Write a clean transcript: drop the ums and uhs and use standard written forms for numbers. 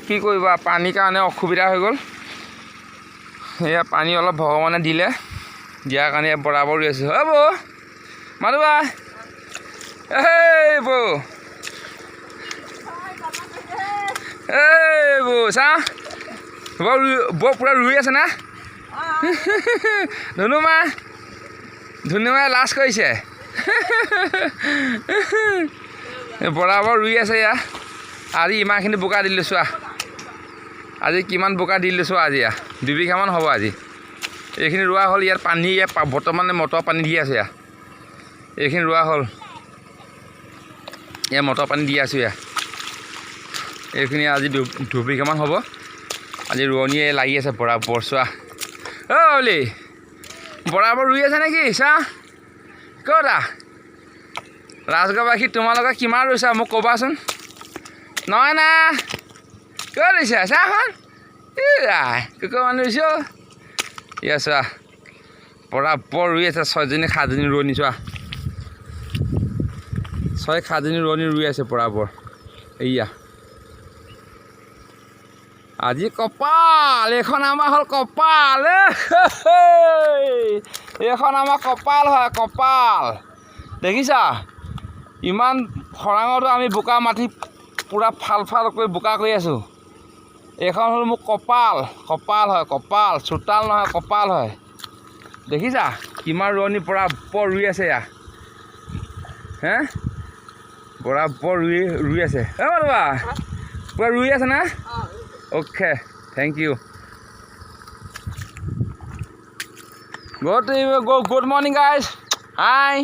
কি কৰিবা পানীৰ কাৰণে অসুবিধা হৈ গ'ল এয়া পানী অলপ ভগৱানে দিলে দিয়াৰ কাৰণে বৰাবৰ ৰুই আছোঁ বৌ মাৰোবা বৌ বৌ চা বৌ পূৰা ৰুই আছে না ধুনুমাই লাজ কৰিছে বৰাবৰ ৰুই আছে এয়া আজি ইমানখিনি বোকা দি লৈছোঁ আজি কিমান বোকা দি লৈছোঁ আজি 2 বিঘামান হ'ব আজি এইখিনি ৰোৱা হ'ল ইয়াত পানী বৰ্তমানে মটৰ পানী দি আছে এইখিনি ৰোৱা হ'ল ইয়াত মটৰ পানী দি আছোঁ এইখিনি আজি 2 বিঘামান হ'ব আজি ৰোৱনীয়ে লাগি আছে বৰাবৰ চোৱা অলি বৰাবৰ ৰুই আছে নেকি চা ক'তা ৰাজগড়বাসী তোমালোকে কিমান ৰুইছা মোক ক'বাচোন নহয় না ক'ত ৰুইছা চাখন কুকুৰ মানুহ ৰুইছোঁ ইয়া চোৱা বৰাবৰ ৰুই আছে 6জনী 7জনী ৰোৱনী চোৱা 6-7জনী ৰোৱনী ৰুই আছে বৰাবৰ এয়া আজি কপাল এইখন আমাৰ হ'ল কপাল এইখন আমাৰ কপাল হয় কপাল দেখিছা ইমান খৰাঙতো আমি বোকা মাটি পূৰা ফাল কৰি বোকা কৰি আছোঁ এইখন হ'ল মোক কপাল হয় কপাল চোতাল নহয় কপাল হয় দেখিছা কিমান ৰোৱনী বৰাবৰ ৰুই আছে হে বৰাবৰ ৰুই আছে বাবা পূৰা ৰুই আছে না okay thank you good morning guys high